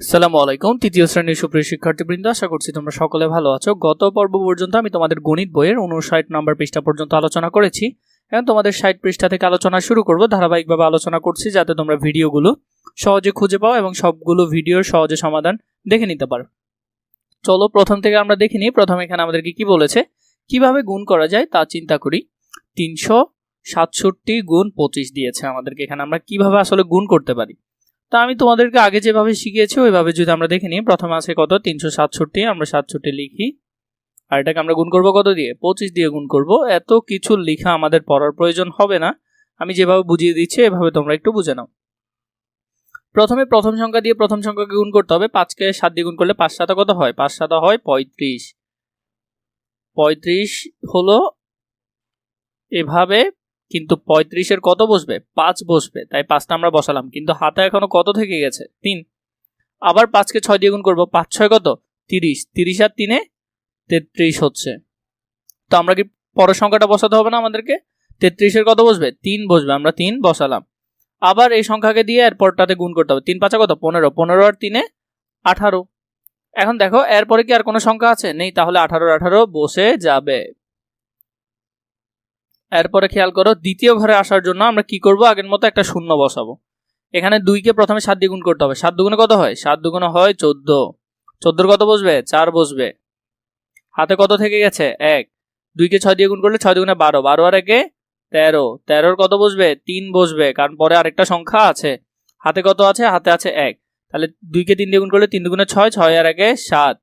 আসসালামু আলাইকুম। তৃতীয় শ্রেণীর সুপ্রিয় শিক্ষার্থীবৃন্দ, আশা করছি তোমরা সকলে ভালো আছো। গত পর্ব পর্যন্ত আমি তোমাদের গণিত বইয়ের 59 নম্বর পৃষ্ঠা পর্যন্ত আলোচনা করেছি। এখন তোমাদের 60 পৃষ্ঠা থেকে আলোচনা শুরু করব। ধারাবাহিকভাবে আলোচনা করছি যাতে তোমরা ভিডিওগুলো সহজে খুঁজে পাও এবং সবগুলো ভিডিওর সহজে সমাধান দেখে নিতে পারো। চলো প্রথম থেকে আমরা দেখে নিই। প্রথমে এখানে আমাদেরকে কি বলেছে, কিভাবে গুণ করা যায় তা চিন্তা করি। 367 গুণ 25 দিয়েছে আমাদেরকে। এখানে আমরা কিভাবে আসলে গুণ করতে পারি তা আমি তোমাদেরকে আগে যেভাবে শিখিয়েছি ওইভাবে যদি আমরা দেখে নিই। প্রথমে আছে কত, 367, আমরা 67 লিখি, আর এটাকে আমরা গুণ করব কত দিয়ে, 25 দিয়ে গুণ করব। এত কিছু লেখা আমাদের পড়ার প্রয়োজন হবে না, আমি যেভাবে বুঝিয়ে দিচ্ছি এভাবে তোমরা একটু বুঝে নাও। প্রথমে প্রথম সংখ্যা দিয়ে প্রথম সংখ্যাকে গুণ করতে হবে। 5কে 7 দিয়ে গুণ করলে 5 7 কত হয়, 5 7 হয় 35। 35 হলো এভাবে, কিন্তু 35-এর কত বসবে, 5 বসবে, তাই 5টা আমরা বসালাম, কিন্তু হাতে এখনো কত থেকে গেছে, 3। আবার 5কে 6 দিয়ে গুণ করবো, 5 6 কত, 30, 30 আর 3-এ 33 হচ্ছে। তো আমরা কি পরের সংখ্যাটা বসাতে হবে না আমাদেরকে, 33-এর কত বসবে, 3 বসবে, আমরা 3 বসালাম। আবার এই সংখ্যাকে দিয়ে এরপরটাতে গুণ করতে হবে, 3 5 কত, 15, 15 আর 3-এ 18। এখন দেখো এরপরে কি আর কোনো সংখ্যা আছে, নেই, তাহলে 18 18 বসে যাবে। এরপরে খেয়াল করো, দ্বিতীয় ঘরে আসার জন্য আমরা কি করব, আগের মতো একটা শূন্য বসাবো। এখানে 2কে প্রথমে 7 দিয়ে গুণ করতে হবে, 7 দুগুণে কত হয়, 7 দুগুণে হয় 14, 14-এর কত বসবে, 4 বসবে, হাতে কত থেকে গেছে, 1। 2কে 6 দিয়ে গুণ করলে 6 দুগুণে 12, 12 আর 1-এ 13, 13-এর কত বসবে, 3 বসবে, কারণ পরে আরেকটা সংখ্যা আছে। হাতে কত আছে, হাতে আছে 1, তাহলে 2কে 3 দিয়ে গুণ করলে 3 দুগুণে 6, 6 আর 1-এ 7।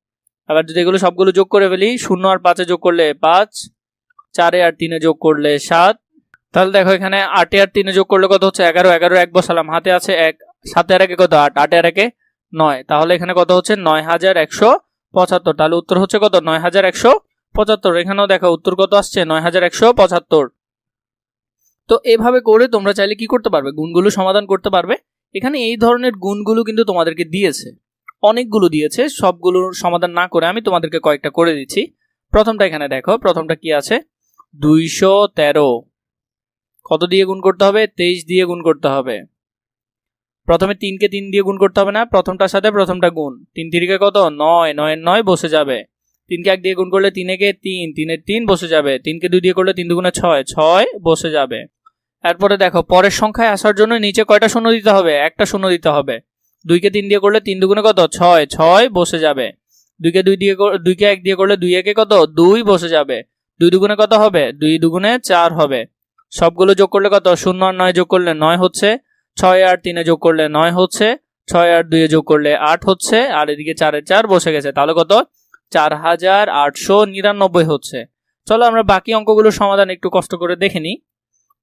আবার যদি এগুলো সবগুলো যোগ করে ফেলি, 0 আর 5-এ যোগ করলে 5, 4-এ আর 3-এ যোগ করলে 7। তাহলে দেখো এখানে 8-এ আর 3-এ যোগ করলে কত হচ্ছে, 11, 11 1 বসালাম, হাতে আছে 1, 7 আর 1-এ কত, 8, 8 আর 1-এ 9, তাহলে এখানে কত হচ্ছে, 9175। তাহলে উত্তর হচ্ছে কত, 9175। এখানেও দেখো উত্তর কত আসছে, 9175। তো এভাবে করে তোমরা চাইলে কি করতে পারবে, গুণগুলো সমাধান করতে পারবে। এখানে এই ধরনের গুণগুলো কিন্তু তোমাদেরকে দিয়েছে, অনেকগুলো দিয়েছে, সবগুলোর সমাধান না করে আমি তোমাদেরকে কয়েকটা করে দিচ্ছি। প্রথমটা এখানে দেখো, প্রথমটা কি আছে, 213 কত দিয়ে গুণ করতে হবে, 23 দিয়ে গুণ করতে হবে। প্রথমে 3কে 3 দিয়ে গুণ করতে হবে না, প্রথমটার সাথে প্রথমটা গুণ, 3 3-কে কত, 9, 9 9 বসে যাবে। 3কে 1 দিয়ে গুণ করলে 3-একে 3, 3-এর 3 বসে যাবে। 3কে 2 দিয়ে করলে 3 দুগুণে 6, 6 বসে যাবে। এরপরে দেখো পরের সংখ্যায় আসার জন্য নিচে কয়টা শূন্য দিতে হবে, একটা শূন্য দিতে হবে। 2কে 3 দিয়ে করলে 3 দুগুণে কত, 6, 6 বসে যাবে। 2কে 1 দিয়ে করলে 2-একে কত, 2 বসে যাবে। 2 দুগুণে কত হবে, 2 দুগুণে 4 হবে। সবগুলো যোগ করলে কত, 0 আর 9 যোগ করলে 9 হচ্ছে, 6 আর 3-এ যোগ করলে 9 হচ্ছে, 6 আর 2-এ যোগ করলে 8 হচ্ছে, আর এদিকে 4-এর 4 বসে গেছে, তাহলে কত, 4899 হচ্ছে। চলো আমরা বাকি অঙ্কগুলোর সমাধান একটু কষ্ট করে দেখে নিই।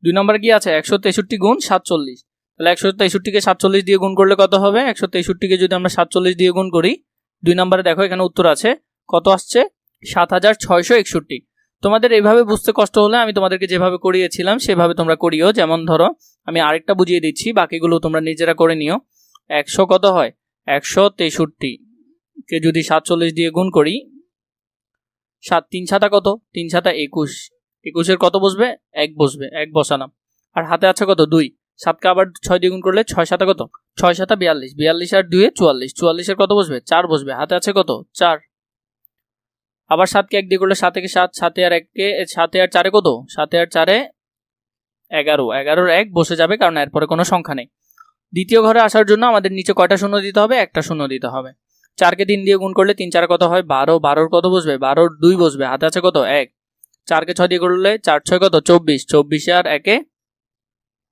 2 নম্বর কি আছে, 163 গুণ 47। তাহলে 163-কে 47 দিয়ে গুণ করলে কত হবে, 163-কে যদি আমরা 47 দিয়ে গুণ করি, 2 নম্বরে দেখো এখানে উত্তর আছে, কত আসছে, 7661। তোমাদের এইভাবে বুঝতে কষ্ট হলে আমি তোমাদেরকে যেভাবে করিয়েছিলাম সেভাবে তোমরা করিও। যেমন ধরো আমি আরেকটা বুঝিয়ে দিচ্ছি, বাকিগুলো তোমরা নিজেরা করে নিও। 100 কত হয়, 163-কে যদি 47 দিয়ে গুণ করি, 7 3 7 কত, 3 7 21, 21-এর কত বসবে, 1 বসবে, 1 বসালাম। আর হাতে আছে কত, 2, 7কে আবার 6 দিয়ে গুণ করলে 6 7 কত, 6 7 42, 42 আর 2-এ 44, 44-এর কত বসবে, 4 বসবে, হাতে আছে কত, 4। আবার 7কে 1 দিয়ে করলে 7-একে 7, 7 আর 1-কে 7 আর 4-এ কত, 7 আর 4-এ 11, 11-এর 1 বসে যাবে, কারণ এরপরে কোনো সংখ্যা নেই। দ্বিতীয় ঘরে আসার জন্য আমাদের নিচে কয়টা শূন্য দিতে হবে, একটা শূন্য দিতে হবে। 4কে 3 দিয়ে গুণ করলে 3 4 কত হয়, 12, 12-এর কত বসবে, 12-এর 2 বসবে, হাতে আছে কত, 1। 4কে 6 দিয়ে করলে 4 6 কত, 24, 24 আর 1-এ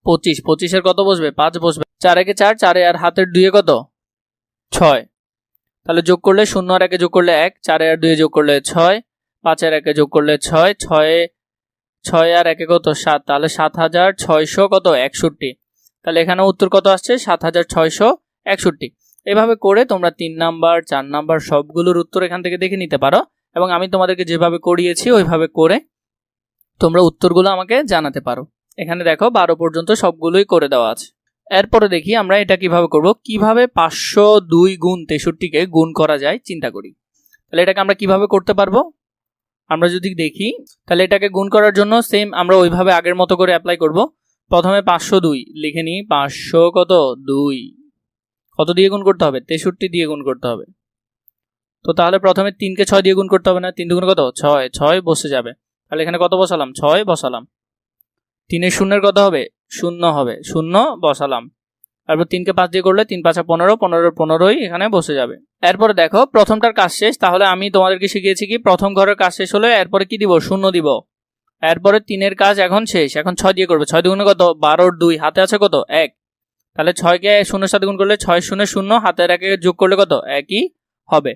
25, 25-এর কত বসবে, 5 বসবে। 4 1-এ 4, 4-এ আর হাতের 2-এ কত, 6। তাহলে যোগ করলে 0 আর 1-এ যোগ করলে 1, 4 আর 2-এ যোগ করলে 6, 5 আর 1-এ যোগ করলে 6, 6 আর 1-এ কত, 7, তাহলে 7600 কত, 61। তাহলে এখানে উত্তর কত আসছে, 7661। এভাবে করে তোমরা 3 নাম্বার 4 নাম্বার সবগুলোর উত্তর এখান থেকে দেখে নিতে পারো, এবং আমি তোমাদেরকে যেভাবে করিয়েছি ওইভাবে করে তোমরা উত্তরগুলো আমাকে জানাতে পারো। এখানে দেখো 12 পর্যন্ত সবগুলোই করে দেওয়া আছে। এরপরে দেখি আমরা এটা কিভাবে করব, কিভাবে 502 গুণ 63-কে গুণ করা যায় চিন্তা করি। তাহলে এটাকে আমরা কিভাবে করতে পারবো, আমরা যদি দেখি, তাহলে এটাকে গুণ করার জন্য সেম আমরা ওইভাবে আগের মতো করে অ্যাপ্লাই করব। প্রথমে 502 লিখে নিই, 500 কত, 2 কত দিয়ে গুণ করতে হবে? 63 দিয়ে গুণ করতে হবে। তো তাহলে প্রথমে 3কে 6 দিয়ে গুণ করতে হবে না? 3 দুগুণে কত? 6, 6 বসে যাবে। তাহলে এখানে কত বসালাম? 6 বসালাম। 3 শূন্যের কত হবে? 0 হবে, 0 বসালাম। তারপর 3কে 5 দিয়ে করলে 3 5 15, 15 এখানে বসে যাবে। এরপরে দেখো প্রথমটার কাজ শেষ। তাহলে আমি তোমাদেরকে শিখিয়েছি কি প্রথম ঘরের কাজ শেষ হলে এরপরে কি দিব? 0 দিব। এরপরে 3-এর কাজ এখন শেষ, এখন 6 দিয়ে করবে। 6 দুগুণে কত? 12 2, হাতে আছে কত? 1। তাহলে 6কে 0-এর সাথে গুণ করলে 6 0 0, হাতের 1 যোগ করলে কত? 1ই হবে।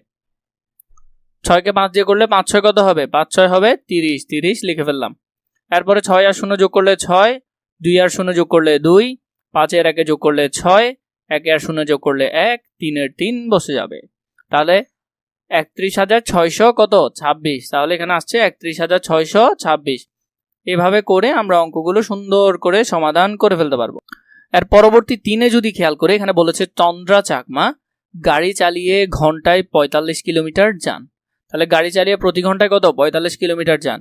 6কে 5 দিয়ে করলে 5 6 কত হবে? 5 6 হবে 30, 30 লিখে ফেললাম। এরপরে 6 আর 0 যোগ করলে 6, 2 আর 0 যোগ করলে 2, 5 এর 1 যোগ করলে 6, 1 আর 0 যোগ করলে 1, 3 এর 3 বসে যাবে। তাহলে 31,600 কত? 26। তাহলে এখানে আসছে 31,626। এভাবে করে আমরা অঙ্কগুলো সুন্দর করে সমাধান করে ফেলতে পারবো। এর পরবর্তী 3-এ যদি খেয়াল করে এখানে বলেছে চন্দ্রা চাকমা গাড়ি চালিয়ে ঘন্টায় 45 কিলোমিটার যান। তাহলে গাড়ি চালিয়ে প্রতি ঘন্টায় কত? 45 কিলোমিটার যান।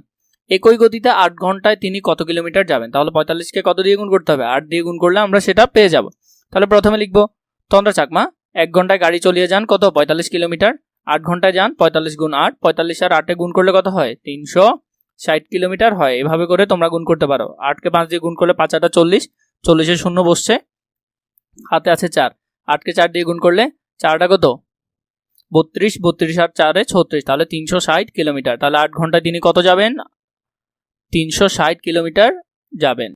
একই গতিতে 8 ঘন্টায় তিনি কত কিলোমিটার যাবেন? তাহলে 45কে কত দিয়ে গুণ করতে হবে? 8 দিয়ে গুণ করলে আমরা সেটা পেয়ে যাব। তাহলে প্রথমে লিখবো চন্দ্রা চাকমা 1 ঘন্টায় গাড়ি চালিয়ে যান কত? 45 কিলোমিটার। 8 ঘন্টায় যান 45 গুণ 8, 45 আর 8-এ গুণ করলে কত হয়? 360 কিলোমিটার হয়। এভাবে করে তোমরা গুণ করতে পারো। 8কে 5 দিয়ে গুণ করলে 5 8 40, 40-এ 0 বসছে, হাতে আছে 4। 8কে 4 দিয়ে গুণ করলে 4টা কত? 32, 32 আর 4-এ 36, তাহলে 360 কিলোমিটার। তাহলে 8 ঘন্টায় তিনি কত যাবেন? 360 কিলোমিটার যাবেন।